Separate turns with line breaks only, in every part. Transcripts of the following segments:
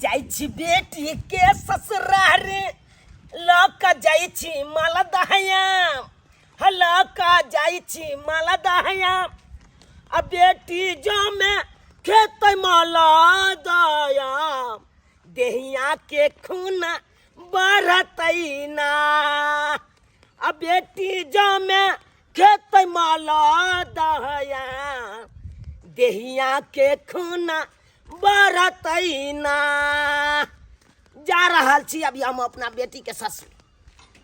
जाई छी बेटी के ससुरार लका जाई छी माला दहयाम हलका जाई छी माला दहयाम आ बेटी जो में खेत माला दयाम देहिया के खूना बढ़तैना आ बेटी जो में खेत माला दहयाम देहिया के खूना बढ़तैना। जा रहल छी अभी हम अपना बेटी के ससुर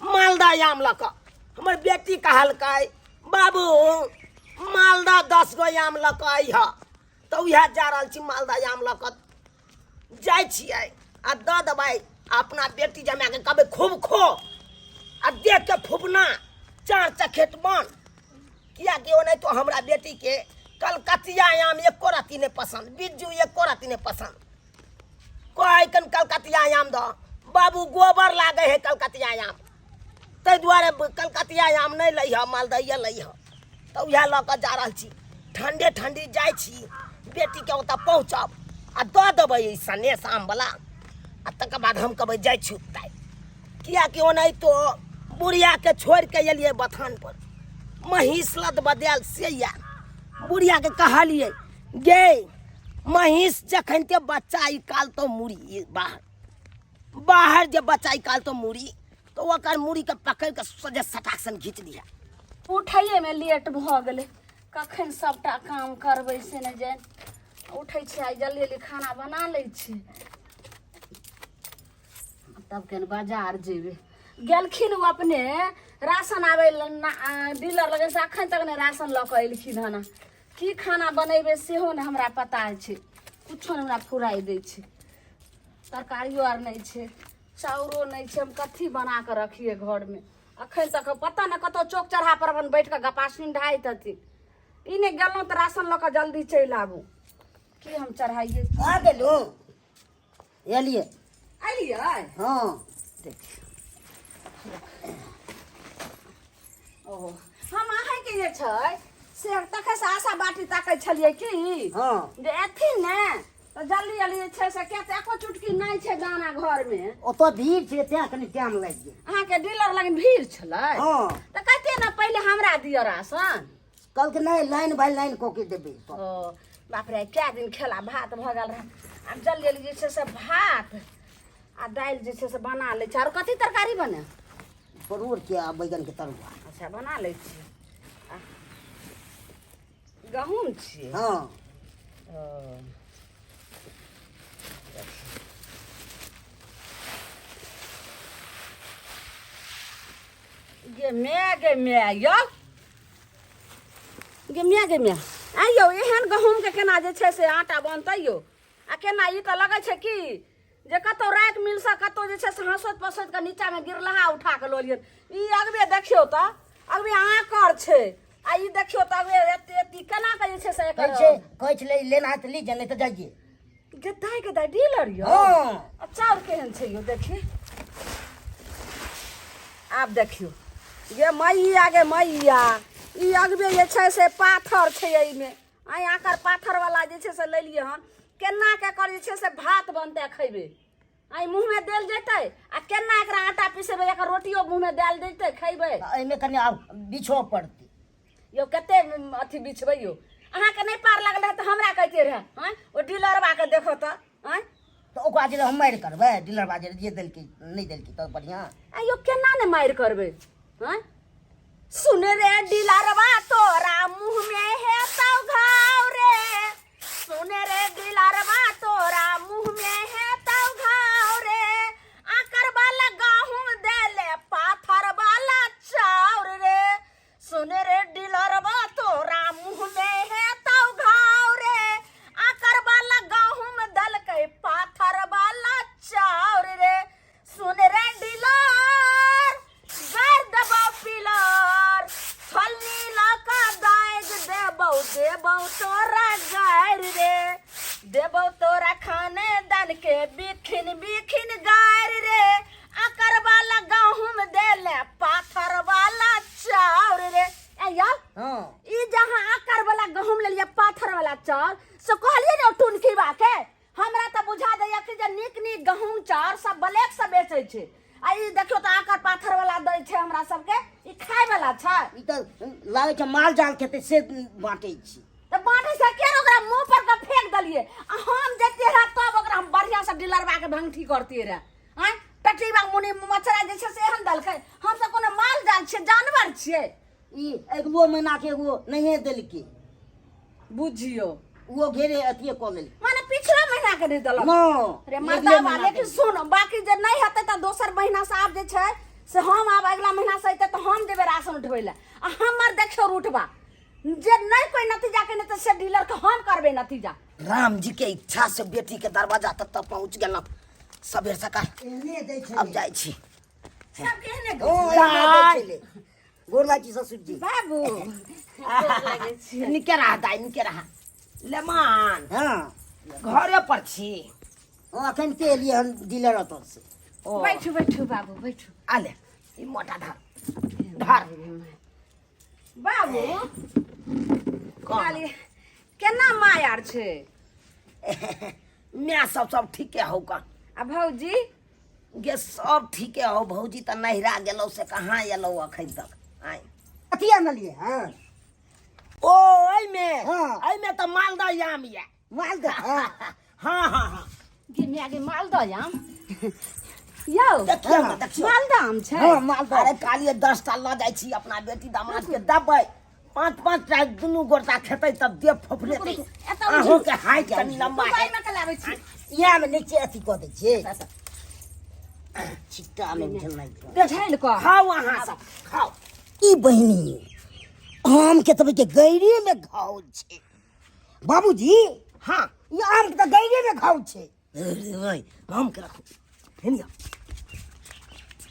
मालदा आम लऽ कऽ हमर बेटी कहलकै बाबू मालदा 10 गो आम लऽ कऽ अइह तऽ उएह जा रहल छी मालदा आम लऽ कऽ जाइ छियै आ दऽ देबै अपना बेटी जमाए के कहबै खूब खो आ देख के फुफना चार चखेट बन किएकि ओनाहि तो हमरा बेटी के कलकतिया आम एको रत्ती नहीं पसंद बिज्जू एको रत्ती नहीं पसंद कोई कन कलकतिया आम दो बाबू गोबर लागे है कलकतिया आम ताहि दुआरे कलकतिया आम नहीं लइह मालदहिया लइह तो उएह लऽ कऽ जा रहल छी ठंडे ठंडी जाइ छी बेटी के ओतऽ पहुँचब आ दऽ देबै ई सनेश आमवला आ तकर बाद हम कहबै जाइ छी ताइ किएकि ओनाहि तो बुढ़िया के छोड़ के एलियै बथान पर महींस लद बदेल से या बुढ़िया के कहलिए गे महींस जखन के बच्चा निकाल तो मुड़ी बाहर बाहर जब बच्चा निकाल तो मुड़ी तो ओकर मुड़ी के पकड़ के सोझे सटाक्सन घींच दिया
उठैये में लेट भ गेले कखन सबटा काम करबै से न जान उठै छी आई जल्दी जल्दी खाना बना लै छी तब केन बाजार जेबे गेलखिन वो अपने राशन आवे डीलर लगे से अखन तक ने राशन लऽ कऽ एलखिन हन की खाना बनेबे सेहो ने हमरा पता छै कुछो ने हमरा फुराई दै छै तरकारियो आर नहीं छै चाउरो नहीं छै हम कथी बना के रखिए घर में अखन तक पता न कतो चौक चढ़ा पर अपन बैठ के गपासनी ढाइत हथिन ई ने गेलौं त राशन लऽ कऽ जल्दी चलि आबू की हम चढ़ाइए
आ गेलू एलिए
आलिए
हां
ओहो हम अहाँ के जे छै से तखे से आशा बाटी ताकै छलिए की
हां
जे एथिन ने तो जल्दी जल्दी जे छै से के एको चुटकी नहीं छै दाना घर में
ओतो भीड़ छै त्या कनी टाइम लागि गेल
अहाँ के डीलर लग भीड़ छलै
हां
त कहते ना पहले हमरा दियो राशन
कल के नहीं लाइन बाय लाइन को के देबे
ओ बाप रे क्या दिन खेला भात भ गेल रहा अब जल्दी जल्दी जे छै से भात आ दाल जे छै से बना ले छै और कथी तरकारी बने
परोर के आ बैगन के तरुआ
अच्छा बना ले छी गहूम छी
हां
गे मैं यो गे मैं आइयो एहन गहूम के केना जे छै से आटा बनतै यो आ केना ई त लगै छै कि जे कतौ रात मिल सा कतौ जे छै से हंसत पसत के नीचा में गिरलहा उठा के लोलियन ई अगबे देखियो त अगबे आकर छै आ ई देखियो त अगबे एते केना के जे छै से
कहै छै लेना है त ली जने त जाइए
के दाई डीलर यो
हां
अच्छा और केहन छै यो देखी आप देखियो ये मैया ई अगबे जे छै से पाथर छै एई में आई आकर पाथर वाला जे छै से ले लिए हन केना के कर जे छै से भात बनते खइबे आई मुंह में देल जेतै आ केना एकरा आटा पीसेबे एकर रोटियो मुंह में देल जेतै खइबे
एई में कनी आब बिछो पड़ती
यो कते अथी बिछबै यो अहाँ के नहीं पार लागल त हमरा कहते रहे हैं ओ डीलरबा के देखो त हैं
तो ओकरा जे हम मार करबै डीलर बाजे जे देल की नहीं देल की त बढ़िया
आयो केना ने मार करबे हैं सुन रे डीलरबा तोरा मुंह में है तो घाव रे सुन रे डीलरबा तोरा मुंह में है तो घाव रे आकर वाला गहूम देले पाथर वाला चाउर रे सुन रे डीलरबा तोरा मुंह में है तो घाव रे आकर वाला गहूम दल के पाथर वाला चाउर रे सुन रे डीलर गार दबा पिलर छलनी लका दाग देबौ तोरा गार रे देबौ तोरा खाने दन के बिखिन बिखिन गार रे आकर वाला गहूम देले पाथर वाला चाउर रे ए यार
हां
ई जहां आकर वाला गहूम ले लिया पाथर वाला चाउर से कहलिए ने टुनकी बा के हमरा त बुझा दैया कि जे निक कुचा और सब ब्लैक से बेचे छे। आ ई देखियो त आकर पाथर वाला दै छे हमरा सबके, ई खाय वाला छै।
ई त लागे छै माल जाल खेते से बांटे छी।
त बांटे से के ओकरा मुंह पर के फेंक दलिए। आ हम जते रह तब ओकरा हम बढ़िया से डीलरबा के भंगठी करती रह। हैं पेटरीबा मुनी मछरा जे छै से एहन दलकै। हम सब कोनो माल जाल छै, जानवर छियै।
ई एगो महीना के एगो नहीं देलके,
बुझियो
वो घेरे अथिए क लेल
माने पिछला महीना के नहीं दलक।
नो
रे मर्दावा, लेकिन सुन बाकी जे नहीं हेतै त दोसर महीना से आब जे छै से हम आब अगला महीना से अइतै त हम देबे राशन उठबै ले। आ हमर देखियो रूटबा जे नहीं कोई नतीजा के नहीं त से डीलर के हम करबे नतीजा।
राम जी के इच्छा से बेटी के दरवाजा तक पहुंच गेल। सबेर सकाल
एहने दै छै।
अब जाइ छी।
सब केहने
ओ एहने दै छै। गोर लागी ससुर जी।
बाबू गोर लागै छी।
निके रहा दाई, निके रहा। लेमान
हां
घरे पर छी।
ओ अखन के लिए हम डीलर ओतऽ से।
ओ
बैठू बैठू बाबू बैठू।
आले ई मोटा धर धर।
बाबू
कौन?
खाली केना माय आर छै?
मैं सब ठीके हो का।
आ भौजी
गे सब ठीके हो। भौजी त नहिरा गेलो से कहाँ एलो अखन तक। आय
अथी आनलिए। हां
ओ आई में त मालदह आम ये।
माल दे। हां
हाँ हाँ हाँ
गे मिया गे मालदह आम यौ
देखियो न देखियो।
मालदह आम छै।
हां माल दे।
अरे कालिए 10 टा ल जाइ छी अपना बेटी दामाद के दबै। 5-5 टा दुनू गोटा खेतै तब दे फोफलेतै।
एतऽ
आहो के हाइट कनी लंबा है।
मोबाइल में के लाबै छी।
यहाँ में नीचे अथी क दै छियै। छिट्टा में झलनाइ।
झैल क
खाओ अहाँ सब खाओ।
ई बहिनी आम के तब के गैरे में घाव छे। बाबूजी
हाँ
ये आम के त गैरे में घाव छे।
अरे भाई हम के रखो हेनिया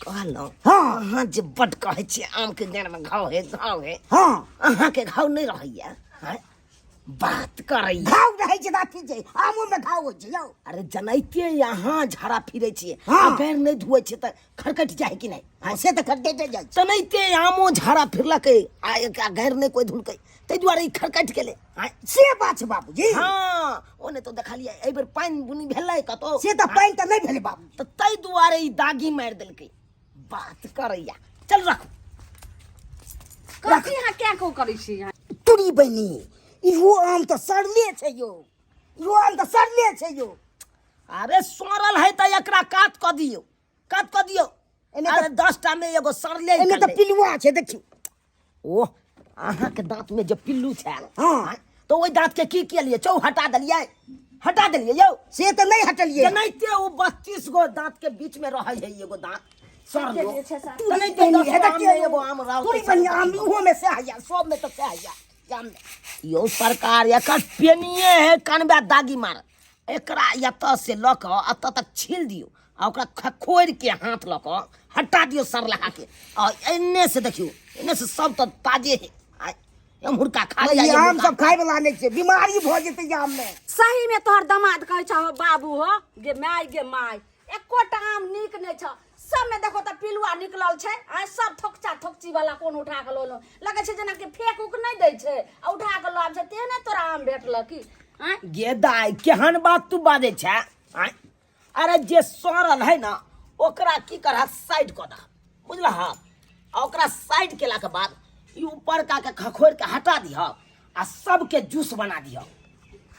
कहलो।
हाँ।
अहाँ जे बड कहै छी आम के जड़ में घाव है घाव है।
हां
अहाँ के घाव नहीं रहैया। हैं बात करैया।
घाव रहै छै दाती छै, आमो में घाव होइ छै यौ।
अरे जनैते यहाँ झाड़ा फिरे छिए।
हाँ।
अगर नहीं धुए छै त खरकट जाए कि नहीं।
हां से त खड्डे जाइ छै।
तनैते आमो झाड़ा फिरलकै आ एकरा घर नहीं कोई धुलकै तै दुआरे ई खरकट गेलै।
से बात छै बाबूजी।
हाँ ओने तो देखलिए एहि बेर पानी बुनी भेलै कतो
से त पाइन त नहीं भेले बाबू।
त तै दुआरे ई दागी मार देलकै। बात करैया चल रखो।
कथी यहाँ क्या को करै छी यहाँ?
तुरी बहिनी इहो आम त सड़ले छै यो। इहो आम त सड़ले छै यो।
अरे सड़ल है त एकरा काट क दियो, काट क दियो।
एने
अरे 10 टा में एगो सड़ले
एमे त पिलुआ छै देखियो।
ओ अहाँ के दांत में जो पिल्लू छै
हाँ।
तो ओई दांत के की केलिए? चौ हटा देलिए, हटा देलिए यौ।
से त नहीं हटलिए।
जनाइते वो 32 गो दांत के बीच में रहे है एगो दांत सड़लो।
के छै सर?
तुरी
जनाइते
बहिनी
10
है
गो आम
देखियो
में एगो आम रहो।
तुरी बहिनी आम इहो में से आया, सब में त से आया। जान ले
यो सरकार एकर पेनिए है कनबा दागी मार। एकरा यत से ल क अत तक छील दियो आ ओकरा खखोर के हाथ ल क हटा दियो सर लगा के। आ एने से देखियो, एने से सब त ताजे है। आ हम हुरका खा
ये
लिया।
आम सब खाय वाला नहीं छै, बीमारी भ जेतै आम में।
सही में तोहर दामाद कहै छ हो बाबू हो गे माय एकोटा आम नीक नहीं छ। सब में देखो त पिलुआ निकलल छै। आ सब थोकचा थोकची वाला कोन उठा के लोलो लगे छै जेना कि फेक उक नहीं दै छै आ उठा के लाब छै। तेहने तोरा आम भेटल की? हैं
गे दाई केहन बात तू बाजै छै? अरे जे सड़ल है ना ओकरा की करह साइड क दा, बुझलह? आ ओकरा साइड केला के बाद ई ऊपर का के खखोर के हटा दिह आ सबके जूस बना दिह।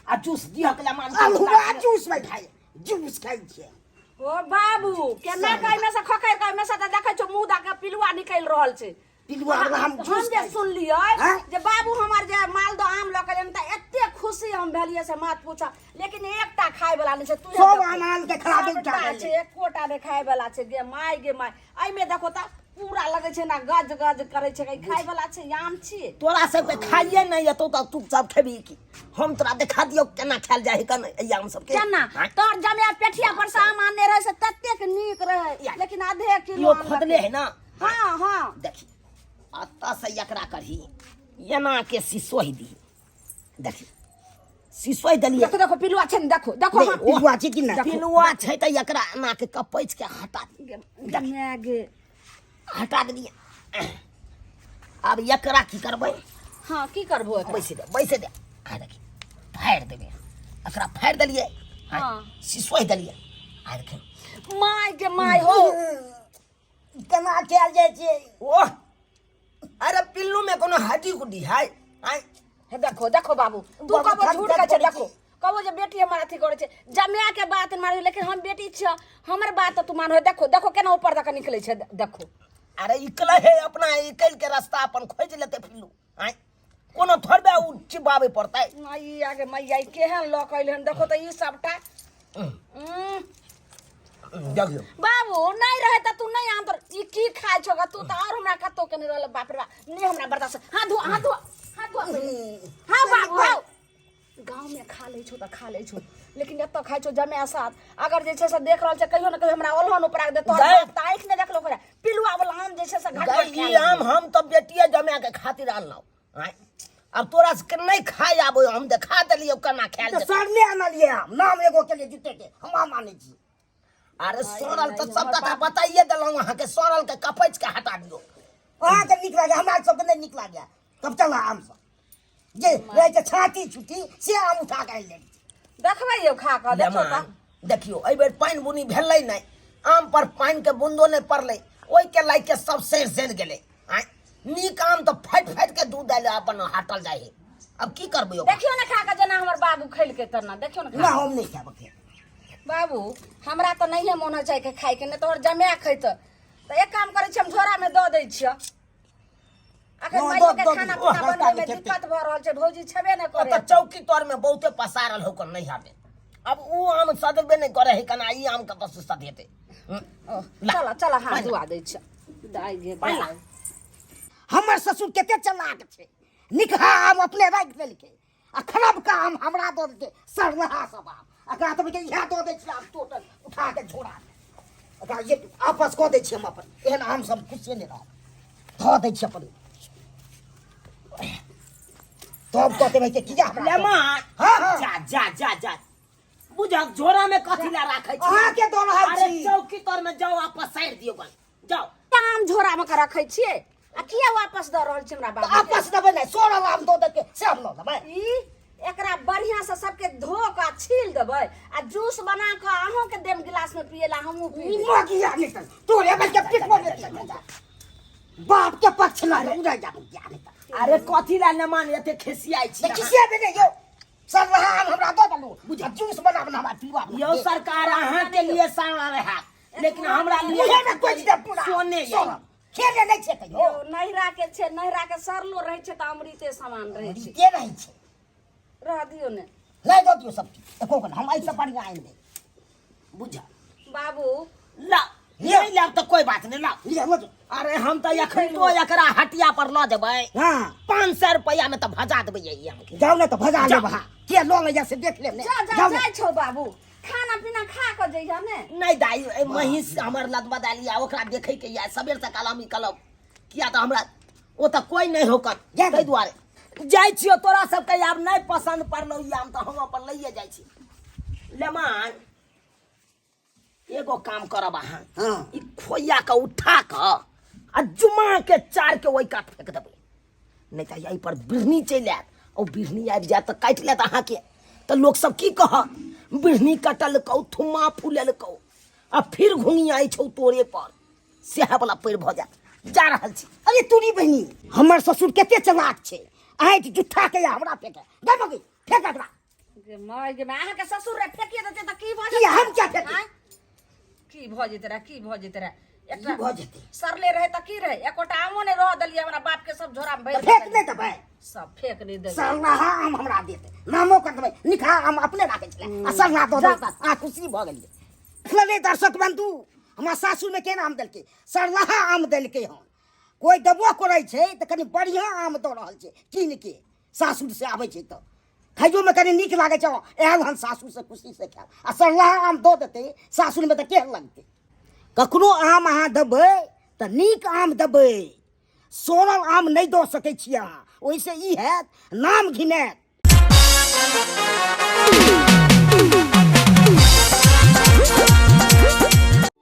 आ जूस दिह के मान
अलहुआ जूस में खाय, जूस खाय छै।
ओ बाबू केना कहि में से खखैर कहि में से त देखै छ मुंह दा के पिलुआ निकल रहल छै।
पिलुआ वाला हम
हम
जूस
जे
खाय।
सुनलियै
हाँ?
जे बाबू हमार जे मालदह आम लऽ के त एते खुशी हम भेलियै से मत पूछा। लेकिन एकटा खाय वाला नहीं छै। तू
सब आम के खराबे उठा
छै,
गेलै।
एकोटा ने खाय वाला छै। गे माय एहि में देखो त पूरा लगे छै ना गज गज करे छै। खाय वाला छै आम छी।
तोरा सबके खाइए नहीं एतौ त तू सब खेबी की? हम तोरा देखा दियो केना खायल जाय है कन आम सबके।
केना तोर जमे पेठिया पर से आम आने रहे से ततेक नीक रहे, लेकिन आधे किलो
यो
आम
खोदले है ना।
हाँ हाँ
देखी अत से एकरा करही एना के सिसोहि दी। देखी सिसोहि देलिए।
देखो देखो पिलुआ छै ने, देखो देखो हाँ।
पिलुआ छै कि ना?
पिलुआ छै त एकरा एना के कपैच के हटा दी।
गे
हटा देलिए। अब एकरा की करबै?
हाँ की करबो एकरा?
बैसे दे। आ देखी फाड़ देबे। एकरा फाड़ देलिए।
हाँ।
सिसोहि देलिए।
आ देखिन
माय के माय हो
केना कैल जाइ छै
ओ अरे पिल्लू में कोनो हड्डी गुड्डी है आय
हे देखो देखो बाबू तू
बाबू,
कबो
थक
झूठ
जात
कहै छै
करै
देखो कबो जे बेटी हमर अथी करे छै जमिया के बात मारे लेकिन हम बेटी छ हमर बात तू मानो देखो देखो केना ऊपर तक निकले छै देखो
अरे इकले है अपना इकल के रास्ता अपन खोज लेते पिल्लू आय कोनो थोड़बे उ चिबावे पड़तै
माई आगे मैया केहन लऽ कइल हन देखो त ई सबटा
देखियो
बाबू नहीं रहे त तू नहीं आम तर ई की खाय छो तू त और हमरा कतो के नहीं रहल बाप रे बाप नहीं हमरा बर्दाश्त हाथ धो हाथ धो हाथ धो हां बाबू हां गांव में खा ले छो त खा ले छो लेकिन एत खाय छो जमे साथ अगर जे छै से देख रहल छै कहियो न कहियो हमरा ओल्हन ऊपर दे तो बाप त आंख ने देखलो करे पिलुआ वाला आम जे छै से घाट
ई आम हम तो बेटिए जमे के खातिर आनलौ आय अब तोरा से नहीं खाय आबो हम देखा देलियो केना खायल
तो
जेतै
सरले आनलिए नाम एगो के लिए जीते के हम माने छी
अरे सोनल तो सबटा का बताइए देलौ अहाँ के सोनल के कपैच के हटा दियो
अहाँ के नीक लागे हमरा सब के नहीं नीक लागे कब चला आम सब जे रहे छै छाती छुटी से आम उठा के ले
देखबै यौ खा के देखो त
देखियो एहि बेर पानि बुनी भेलै नहीं आम पर पानि के बूंदो नहीं पड़लै ओइ के लाग के सब सड़ गेलै आय नीक आम तो फाटि फाटि के दूध डाले अपन हाटल जाय है अब की करबै
देखियो न खा के जना हमर बाबू खैल के तना देखियो न
ना हम नहीं खाब के
बाबू हमरा तो नहीं मन हो जाए के खाए के नहीं तोहर जमे खैत तो एक काम करे छी हम झोरा में दऽ दै छियै अखन
हाँ,
माइयो
दऽ,
के
दऽ,
खाना
दऽ,
पीना
हल्का
बनबै में
में
दिक्कत भ रहल छै भौजी छबे नहीं करे
तो चौकी तोर में बहुते पसारल हो कर नहीं आबे अब उ आम सदबे नहीं करे है कना ई आम कत से सदेते
चला चला हाथ धुआ दै छियै दाई गे
पहिला।
दाई
हमर ससुर केते चलाक छै निकहा आम अपने राख देलकै आ खराब का आम हमरा दऽ देलकै सरलहा सब आम एकरा तो के इहा दऽ दै छी आम टोटल उठा के झोरा एकरा ये आपस कऽ दै छी हम अपन एहन आम सब खुशी नहीं रह धऽ दै छी अपन तब कहते भाई के किया हमरा
लेमा
हाँ, हाँ।
जा जा जा जा बुझा झोरा में कथी ला राखै छी
अहाँ के दऽ रहल
अरे
छी
चौकी तोर में जाओ आप पसार दियो गन जाओ
आम झोरा में के रखै छियै आ किया वापस दऽ रहल छी हमरा
तो
बाबू
आपस देबै नहीं सोलह आम दऽ दे के से हम लऽ लेबै
ई एकरा बढ़िया से सबके धो के छील देबै आ जूस बना के अहों के देम गिलास में पिएला हमहू पी लेब।
मगिया निकल तोरे बल के पिटबो नहीं बाप के पक्ष ना उड़ै जा ज्ञान
अरे कथी ला न मान एते खिसियाई छी अहाँ?
किसे भी नहीं यो सब रहा हमरा दो दलू बुझा जूस बना बना हमरा पीवा
यो सरकार अहाँ के लिए सारा रहा लेकिन हमरा लिए
मुहे में कोई दे पूरा
सोने ये।
खेले नहीं छे कहियो
यो नहिरा के छै नहिरा के सरलो रहै छै त अमृते समान रहै छै
के नहीं छे
रह दियो ने
ले दो दियो सब एको को हम ऐसा बढ़िया आइन दे
बुझा
बाबू
ला ये ला तो कोई बात नहीं ला
ले मत
अरे हम तो एखन तो एकरा हटिया पर ल देबै
हां
500 रुपया में तो भजा देबै ये आम के
जाओ ना तो भजा ले बहा के लो ले जा से देख ले
जा जा जाय छौ बाबू खाना पीना खा के जइहा ने
नहीं दाई ए महिष हमर लदबा डालिया ओकरा देखै के या सबेर से कलम कलम किया तो हमरा ओ तो कोई नहीं होकर
जा
तै दुआरे जाय छियो तोरा सब के आब नहीं पसंद पड़लो ई आम तो हम अपन लइए जाय छी लेमान एगो काम करब अहाँ
हां
ई खोइया के उठा के आ जुमा के चार के ओइ काट फेंक देबै नहीं तो यही पर बिढ़नी चलि आयत और बिढ़नी आबि जायत तो काटि लेत अहाँ के तो लोग सब की कहत बिढ़नी कटल कौ थुम्मा फूलल कौ आ फिर घुंगी आई छौ तोरे पर सेहा वाला पैर भ जात जा रहल छी
अरे तूरी बहनी हमर ससुर केते चलाक छे आइ जुठा के हमरा फेंके दे मगी फेंक एकरा
गे माय गे माय अहाँ के ससुर रे फेकिए देते त की भ
की हम क्या फेंके
आँय? की भ जेते रे की भ जेते रे
की भ जेतै
सरले रहे त की रहे एकोटा आमो ने रह देलिए हमरा बाप के सब झोरा में भर
फेंक नहीं देबै
सब फेंक नहीं देलिए
सरलाहा आम हमरा देते नामो कर देबै निखा आम अपने राखे छले आ सरला दो देता आ खुशी भ गेल फलने दर्शक बंधु हमरा सासू में के नाम देलकै सरलाहा आम देलकै हन कोई दबो करै छै त कनी बढ़िया आम दऽ रहल छै कीन के सासुर से आबै छै त खाइयो में कनी नीक लागे छै एहन हन सासुर से खुशी से खाय आ सरलाहा आम दऽ देतै सासुर में त केहन लगतै ककरो आम अहाँ देबै त नीक आम देबै सोरल आम नहीं दऽ सकै छी अहाँ ओहिसे ई हैत नाम घिनायत